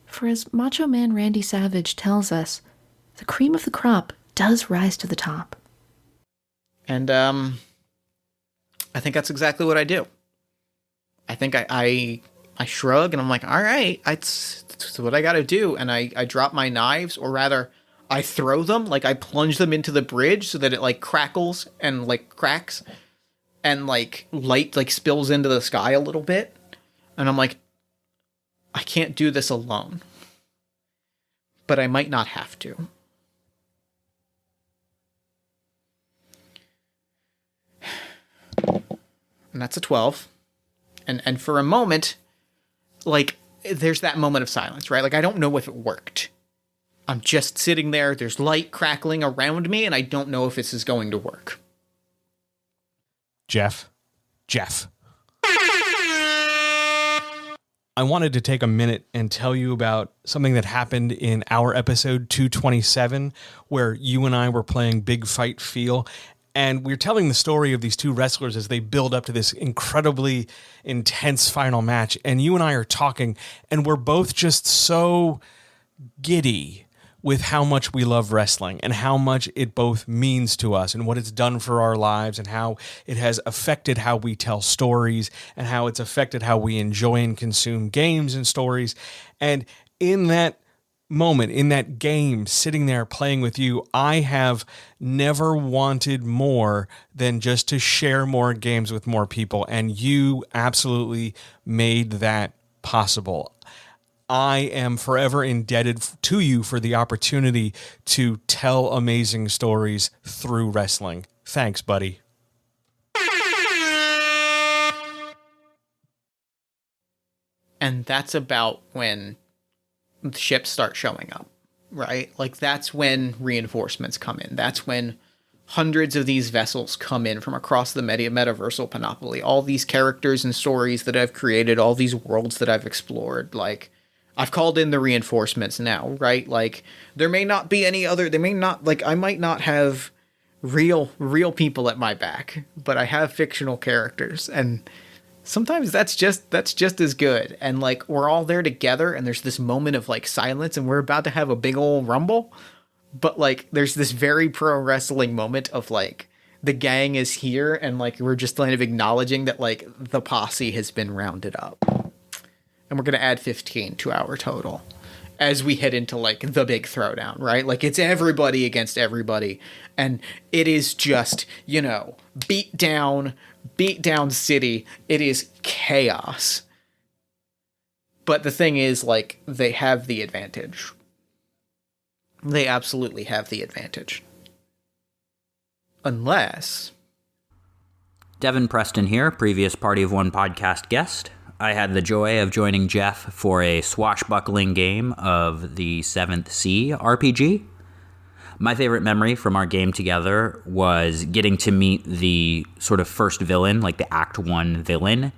For as Macho Man Randy Savage tells us, the cream of the crop does rise to the top. And I think that's exactly what I do. I think I shrug and I'm like, all right, that's what I got to do. And I drop my knives, or rather I throw them, like I plunge them into the bridge so that it like crackles and like cracks and like light like spills into the sky a little bit. And I'm like, I can't do this alone, but I might not have to. And that's a 12. And for a moment, like, there's that moment of silence, right? Like, I don't know if it worked. I'm just sitting there, there's light crackling around me, and I don't know if this is going to work. Jeff. I wanted to take a minute and tell you about something that happened in our episode 227, where you and I were playing Big Fight Feel, and we're telling the story of these two wrestlers as they build up to this incredibly intense final match. And you and I are talking, and we're both just so giddy with how much we love wrestling and how much it both means to us and what it's done for our lives and how it has affected how we tell stories and how it's affected how we enjoy and consume games and stories. And in that moment, in that game, sitting there playing with you, I have never wanted more than just to share more games with more people. And you absolutely made that possible. I am forever indebted to you for the opportunity to tell amazing stories through wrestling. Thanks, buddy. And that's about when the ships start showing up, right? Like, that's when reinforcements come in. That's when hundreds of these vessels come in from across the metaversal panoply. All these characters and stories that I've created, all these worlds that I've explored, like, I've called in the reinforcements now, right? Like, there may not be any other, I might not have real people at my back, but I have fictional characters, and sometimes that's just as good. And like, we're all there together, and there's this moment of like silence, and we're about to have a big old rumble, but like, there's this very pro wrestling moment of like, the gang is here, and like we're just kind of acknowledging that like the posse has been rounded up. And we're going to add 15 to our total as we head into like the big throwdown, right? Like it's everybody against everybody. And it is just, you know, beat down city. It is chaos. But the thing is, like, they have the advantage. They absolutely have the advantage. Unless... Devin Preston here, previous Party of One podcast guest. I had the joy of joining Jeff for a swashbuckling game of the 7th Sea RPG. My favorite memory from our game together was getting to meet the sort of first villain, like the Act 1 villain,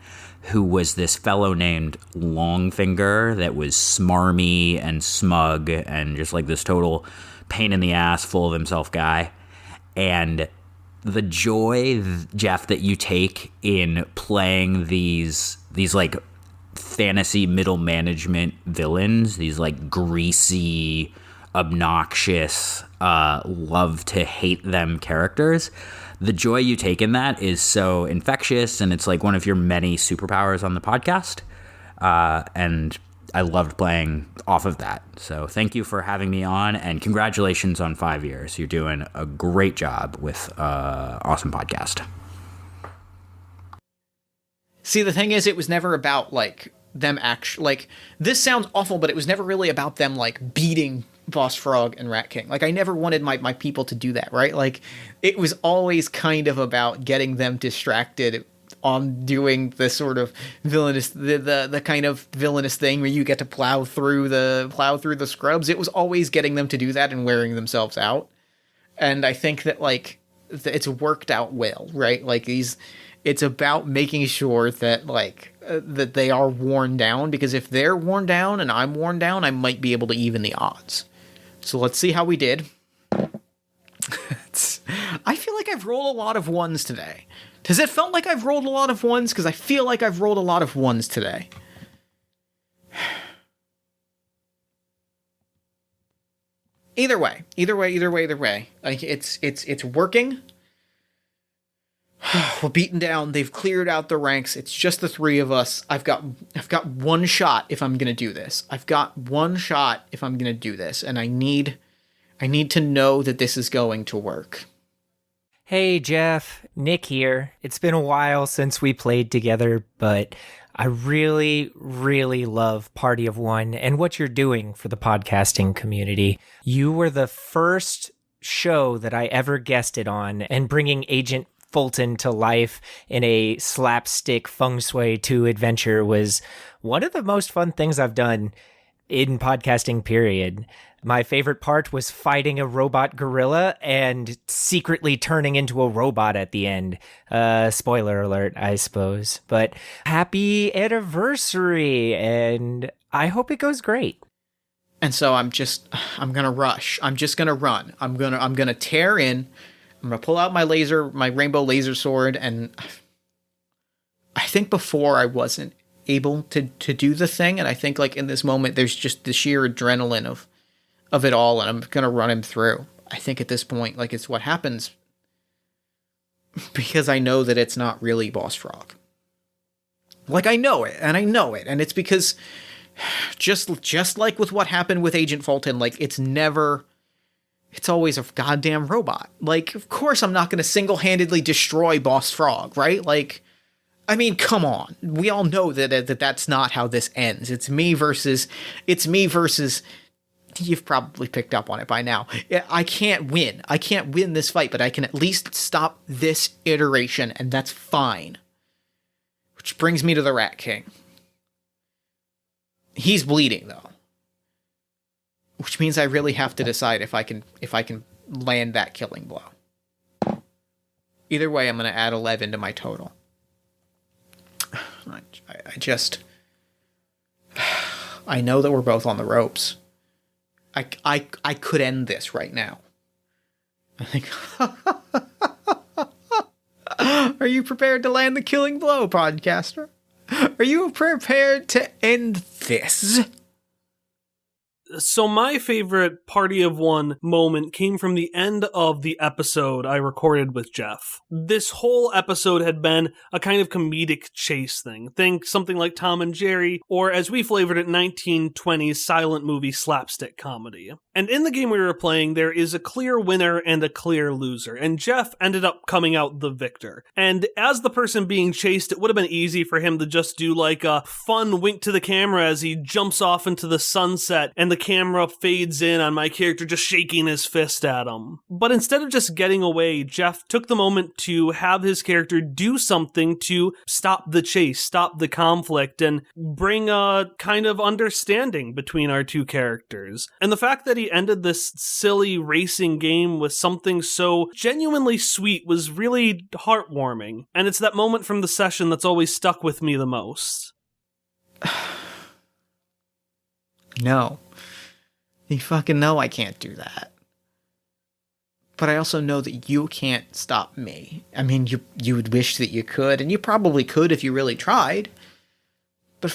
who was this fellow named Longfinger that was smarmy and smug and just like this total pain in the ass, full of himself guy. And the joy, Jeff, that you take in playing these like fantasy middle management villains, these like greasy, obnoxious, love to hate them characters, the joy you take in that is so infectious, and it's like one of your many superpowers on the podcast. And I loved playing off of that. So thank you for having me on, and congratulations on 5 years. You're doing a great job with awesome podcast. See, the thing is, it was never about like them actually, like, this sounds awful, but it was never really about them like beating Boss Frog and Rat King. Like, I never wanted my people to do that, right? Like, it was always kind of about getting them distracted on doing the sort of villainous, the kind of villainous thing where you get to plow through the scrubs. It was always getting them to do that and wearing themselves out. And I think that like it's worked out well, right? Like it's about making sure that like that they are worn down, because if they're worn down and I'm worn down, I might be able to even the odds. So let's see how we did. I feel like I've rolled a lot of ones today. Does it felt like I've rolled a lot of ones? Because I feel like I've rolled a lot of ones today. Either way. Like it's working. We're beaten down. They've cleared out the ranks. It's just the three of us. I've got one shot if I'm gonna do this. And I need to know that this is going to work. Hey Jeff, Nick here. It's been a while since we played together, but I really, really love Party of One and what you're doing for the podcasting community. You were the first show that I ever guested on, and bringing Agent Fulton to life in a slapstick feng shui 2 adventure was one of the most fun things I've done in podcasting, period. My favorite part was fighting a robot gorilla and secretly turning into a robot at the end. Spoiler alert, I suppose. But happy anniversary, and I hope it goes great. And so I'm gonna rush. I'm just gonna run. I'm gonna tear in. I'm gonna pull out my rainbow laser sword, and I think before I wasn't able to do the thing, and I think like in this moment there's just the sheer adrenaline of it all, and I'm gonna run him through. I think at this point, like, it's what happens because I know that it's not really Boss Frog. Like, I know it, and it's because just like with what happened with Agent Fulton, like, it's always a goddamn robot. Like, of course I'm not gonna single-handedly destroy Boss Frog, right? Like, I mean, come on. We all know that that's not how this ends. It's me versus you've probably picked up on it by now. I can't win. I can't win this fight, but I can at least stop this iteration, and that's fine. Which brings me to the Rat King. He's bleeding, though. Which means I really have to decide if I can land that killing blow. Either way, I'm going to add 11 to my total. I know that we're both on the ropes. I could end this right now. I think. Are you prepared to land the killing blow, podcaster? Are you prepared to end this? So my favorite Party of One moment came from the end of the episode I recorded with Jeff. This whole episode had been a kind of comedic chase thing. Think something like Tom and Jerry, or as we flavored it, 1920s silent movie slapstick comedy. And in the game we were playing, there is a clear winner and a clear loser, and Jeff ended up coming out the victor. And as the person being chased, it would have been easy for him to just do like a fun wink to the camera as he jumps off into the sunset and the camera fades in on my character just shaking his fist at him. But instead of just getting away, Jeff took the moment to have his character do something to stop the chase, stop the conflict, and bring a kind of understanding between our two characters. And the fact that he ended this silly racing game with something so genuinely sweet was really heartwarming. And it's that moment from the session that's always stuck with me the most. No. You fucking know I can't do that. But I also know that you can't stop me. I mean, you would wish that you could, and you probably could if you really tried. But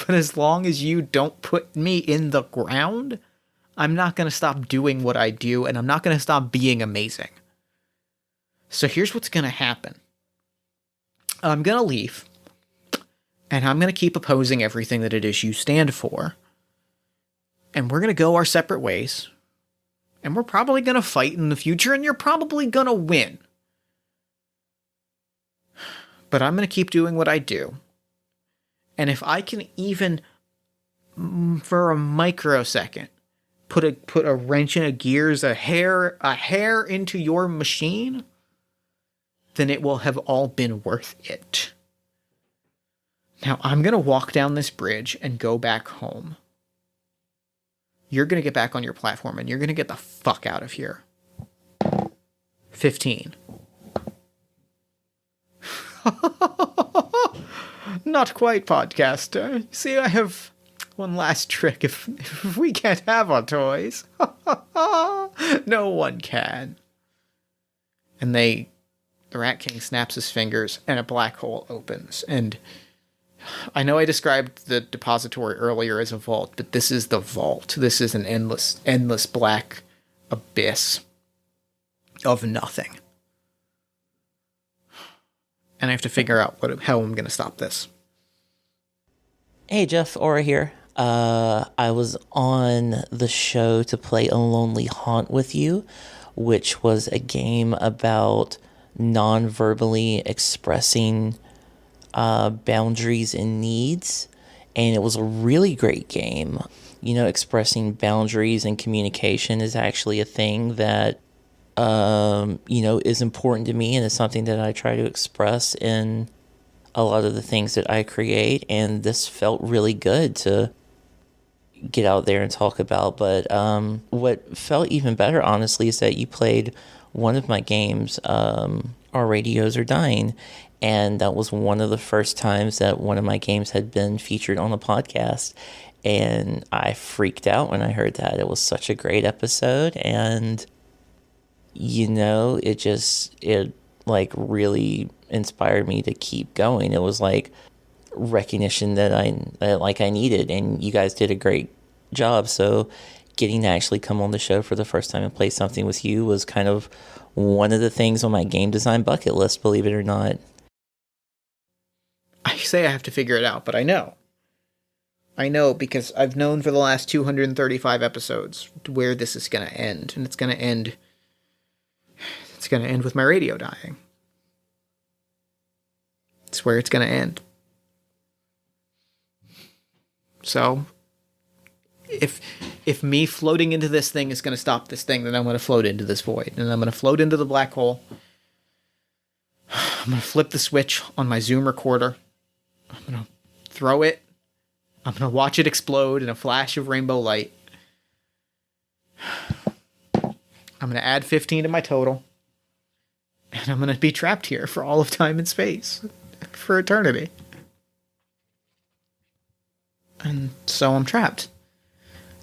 as long as you don't put me in the ground, I'm not going to stop doing what I do, and I'm not going to stop being amazing. So here's what's going to happen. I'm going to leave, and I'm going to keep opposing everything that it is you stand for. And we're going to go our separate ways. And we're probably going to fight in the future, and you're probably going to win. But I'm going to keep doing what I do. And if I can even, for a microsecond, put a wrench in a gears, a hair into your machine, then it will have all been worth it. Now, I'm going to walk down this bridge and go back home. You're going to get back on your platform, and you're going to get the fuck out of here. 15. Not quite, podcaster. See, I have one last trick. If we can't have our toys, no one can. And the Rat King snaps his fingers, and a black hole opens, and I know I described the depository earlier as a vault, but this is the vault. This is an endless black abyss of nothing. And I have to figure out how I'm going to stop this. Hey, Jeff, Aura here. I was on the show to play A Lonely Haunt with you, which was a game about non-verbally expressing boundaries and needs, and it was a really great game. You know, expressing boundaries and communication is actually a thing that is important to me, and it's something that I try to express in a lot of the things that I create, and this felt really good to get out there and talk about. But what felt even better, honestly, is that you played one of my games, Our Radios Are Dying, and that was one of the first times that one of my games had been featured on the podcast. And I freaked out when I heard that. It was such a great episode. And, it really inspired me to keep going. It was like recognition that I needed. And you guys did a great job. So getting to actually come on the show for the first time and play something with you was kind of one of the things on my game design bucket list, believe it or not. I say I have to figure it out, but I know. I know because I've known for the last 235 episodes where this is going to end, and it's going to end with my radio dying. It's where it's going to end. So, if me floating into this thing is going to stop this thing, then I'm going to float into this void, and I'm going to float into the black hole. I'm going to flip the switch on my Zoom recorder. I'm going to throw it. I'm going to watch it explode in a flash of rainbow light. I'm going to add 15 to my total. And I'm going to be trapped here for all of time and space. For eternity. And so I'm trapped.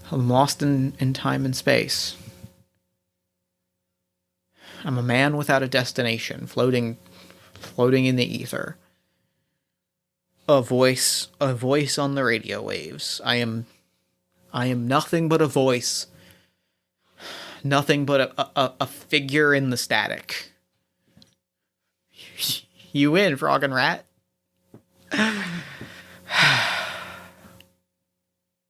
I'm lost in time and space. I'm a man without a destination, floating in the ether. A voice on the radio waves. I am I am nothing but a voice. Nothing but a figure in the static. You win, Frog and Rat.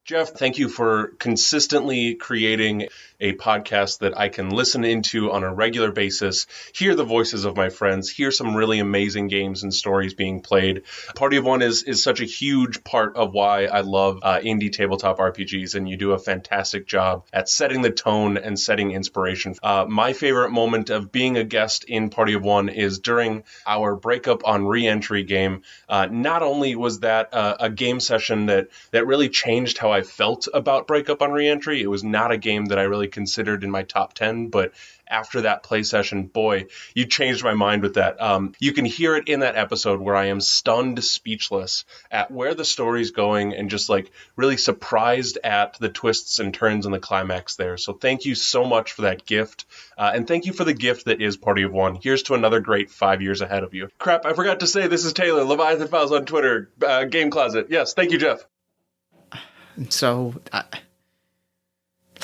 Jeff, thank you for consistently creating a podcast that I can listen into on a regular basis, hear the voices of my friends, hear some really amazing games and stories being played. Party of One is such a huge part of why I love indie tabletop RPGs, and you do a fantastic job at setting the tone and setting inspiration. My favorite moment of being a guest in Party of One is during our breakup on re-entry game. Not only was that a game session that really changed how I felt about breakup on re-entry, it was not a game that I really considered in my top 10, but after that play session, boy, you changed my mind with that. You can hear it in that episode where I am stunned speechless at where the story's going and just like really surprised at the twists and turns and the climax there. So thank you so much for that gift. And thank you for the gift that is Party of One. Here's to another great 5 years ahead of you. Crap, I forgot to say this is Taylor, Leviathan Files on Twitter, Game Closet. Yes, thank you, Jeff. So,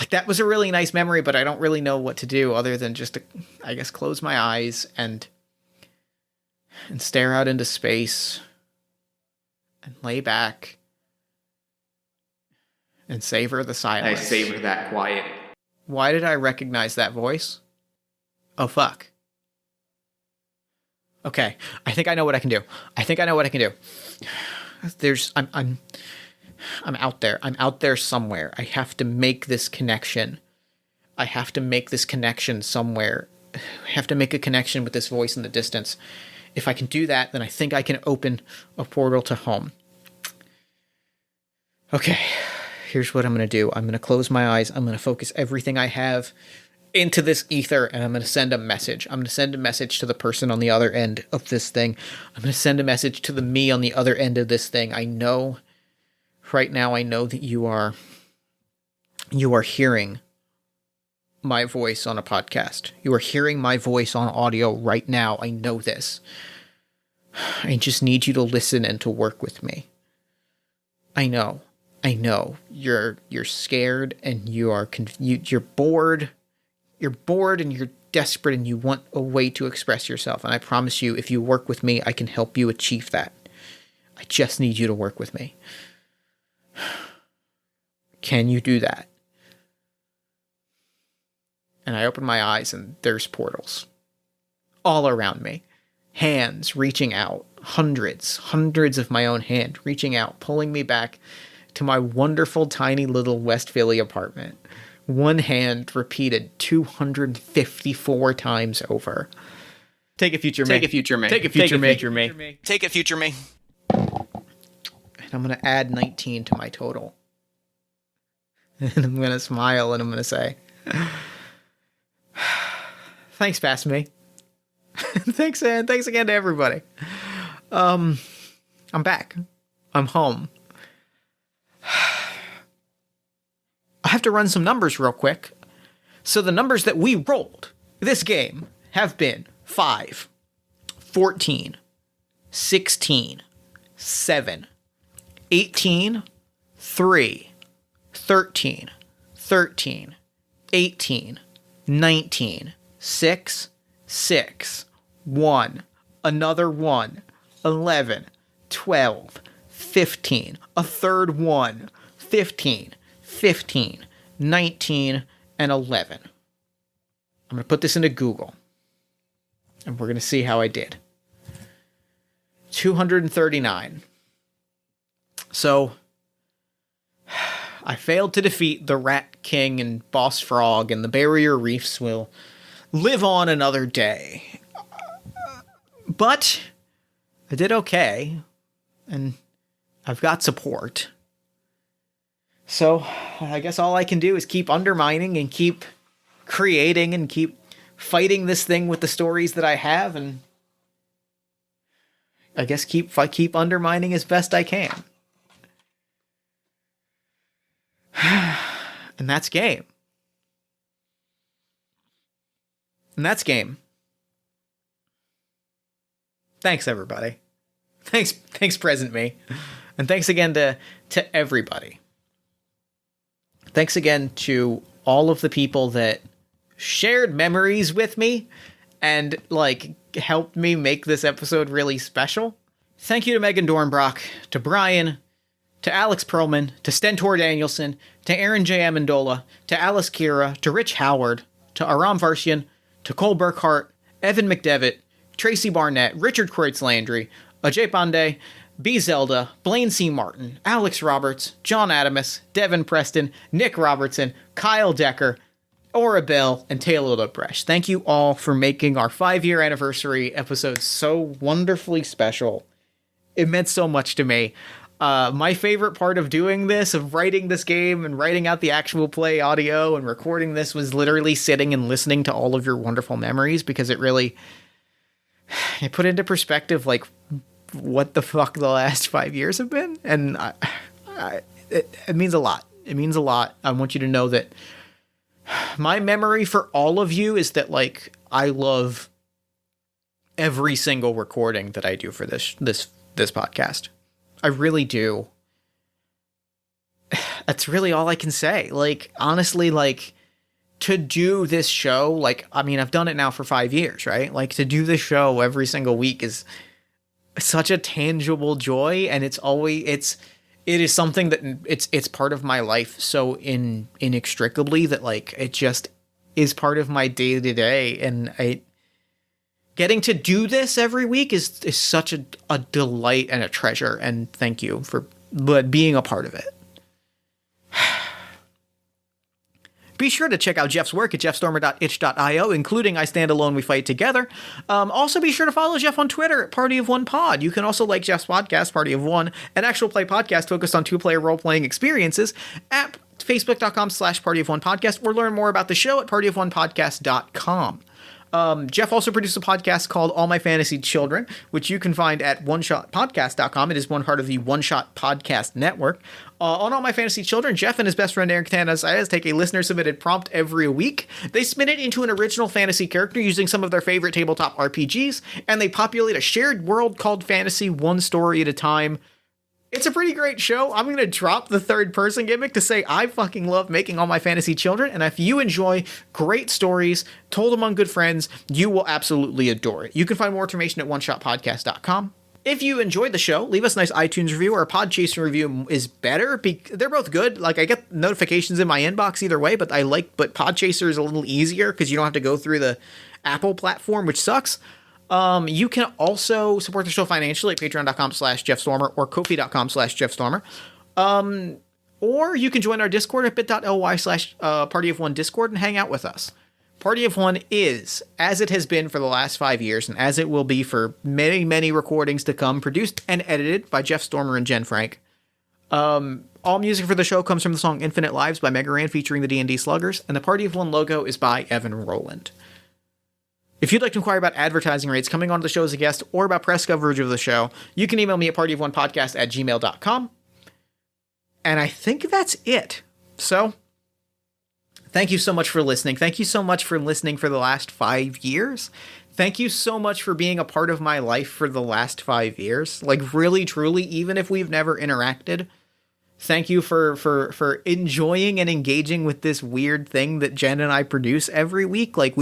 that was a really nice memory, but I don't really know what to do other than just to, I guess, close my eyes and stare out into space and lay back and savor the silence. I savor that quiet. Why did I recognize that voice? Oh, fuck. Okay, I think I know what I can do. I'm out there. I'm out there somewhere. I have to make this connection. Somewhere. I have to make a connection with this voice in the distance. If I can do that, then I think I can open a portal to home. Okay, here's what I'm going to do. I'm going to close my eyes. I'm going to focus everything I have into this ether, and I'm going to send a message. I'm going to send a message to the person on the other end of this thing. I'm going to send a message to the me on the other end of this thing. Right now, I know that you are hearing my voice on a podcast. You are hearing my voice on audio right now. I know this. I just need you to listen and to work with me. I know. You're scared and you're bored. You're bored and you're desperate and you want a way to express yourself. And I promise you, if you work with me, I can help you achieve that. I just need you to work with me. Can you do that? And I open my eyes and there's portals all around me. Hands reaching out. Hundreds of my own hand reaching out, pulling me back to my wonderful tiny little West Philly apartment. One hand repeated 254 times over. Take a future me. Take a future me. Take a future me. Take a future me. I'm going to add 19 to my total. And I'm going to smile and I'm going to say, thanks, past me. Thanks again to everybody. I'm back. I'm home. I have to run some numbers real quick. So the numbers that we rolled this game have been 5, 14, 16, 7, 18, 3, 13, 13, 18, 19, 6, 6, 1, another 1, 11, 12, 15, a third 1, 15, 15, 19, and 11. I'm going to put this into Google, and we're going to see how I did. 239. So, I failed to defeat the Rat King and Boss Frog, and the barrier reefs will live on another day. But I did okay, and I've got support. So, I guess all I can do is keep undermining and keep creating and keep fighting this thing with the stories that I have, and I guess keep undermining as best I can. And that's game. Thanks, everybody. Thanks, present me. And thanks again to everybody. Thanks again to all of the people that shared memories with me and, like, helped me make this episode really special. Thank you to Meghan Dornbrock, to Bryan, to Alex Pearlman, to Stentor Danielson, to Aaron J. Amendola, to Alice Kyra, to Rich Howard, to Aram Vartian, to Cole Burkhardt, Evan McDevitt, Tracy Barnett, Richard Kreutz-Landry, Ajey Pandey, B. Zelda, Blaine C. Martin, Alex Roberts, John Adamus, Devin Preston, Nick Robertson, Kyle Decker, Belle, and Taylor LaBresh. Thank you all for making our 5-year anniversary episode so wonderfully special. It meant so much to me. My favorite part of doing this, of writing this game and writing out the actual play audio and recording this, was literally sitting and listening to all of your wonderful memories, because it put into perspective, like, what the fuck the last 5 years have been. And it means a lot. It means a lot. I want you to know that my memory for all of you is that, like, I love every single recording that I do for this podcast. I really do. That's really all I can say. Like, honestly, like, to do this show, like, I mean, I've done it now for 5 years, right? Like, to do this show every single week is such a tangible joy, and it is something that it's part of my life so inextricably that, like, it just is part of my day to day. And getting to do this every week is such a delight and a treasure. And thank you for being a part of it. Be sure to check out Jeff's work at jeffstormer.itch.io, including I Stand Alone, We Fight Together. Also, be sure to follow Jeff on Twitter at Party of One Pod. You can also like Jeff's podcast, Party of One, an actual play podcast focused on 2-player role-playing experiences at facebook.com/Party of One Podcast, or learn more about the show at partyofonepodcast.com. Jeff also produced a podcast called All My Fantasy Children, which you can find at oneshotpodcast.com. It is one part of the One Shot Podcast Network. On All My Fantasy Children, Jeff and his best friend Eric Tanazayas take a listener-submitted prompt every week. They spin it into an original fantasy character using some of their favorite tabletop RPGs, and they populate a shared world called fantasy, one story at a time. It's a pretty great show. I'm going to drop the third-person gimmick to say I fucking love making All My Fantasy Children, and if you enjoy great stories told among good friends, you will absolutely adore it. You can find more information at oneshotpodcast.com. If you enjoyed the show, leave us a nice iTunes review, or a Podchaser review is better. They're both good. Like, I get notifications in my inbox either way, but Podchaser is a little easier because you don't have to go through the Apple platform, which sucks. You can also support the show financially at patreon.com/JeffStormer or Ko-fi.com/JeffStormer. Or you can join our Discord at bit.ly/Party of One Discord and hang out with us. Party of One is, as it has been for the last 5 years, and as it will be for many, many recordings to come, produced and edited by Jeff Stormer and Jen Frank. All music for the show comes from the song Infinite Lives by Meghan featuring the D&D Sluggers, and the Party of One logo is by Evan Rowland. If you'd like to inquire about advertising rates, coming on the show as a guest, or about press coverage of the show, you can email me at partyofonepodcast@gmail.com. And I think that's it. So, thank you so much for listening. Thank you so much for listening for the last 5 years. Thank you so much for being a part of my life for the last 5 years. Like, really, truly, even if we've never interacted, thank you for enjoying and engaging with this weird thing that Jen and I produce every week. Like,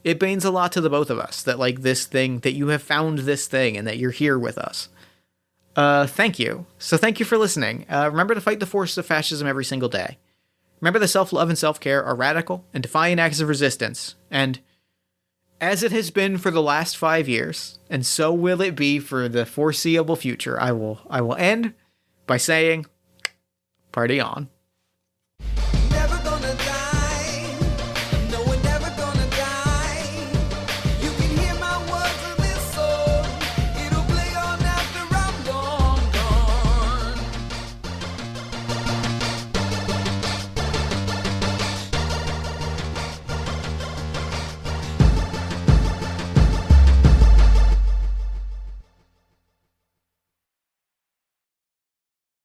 it means a lot to the both of us that, like, this thing, that you have found this thing and that you're here with us. Thank you. So thank you for listening. Remember to fight the forces of fascism every single day. Remember that self-love and self-care are radical and defiant acts of resistance. And as it has been for the last 5 years, and so will it be for the foreseeable future, I will end by saying, party on.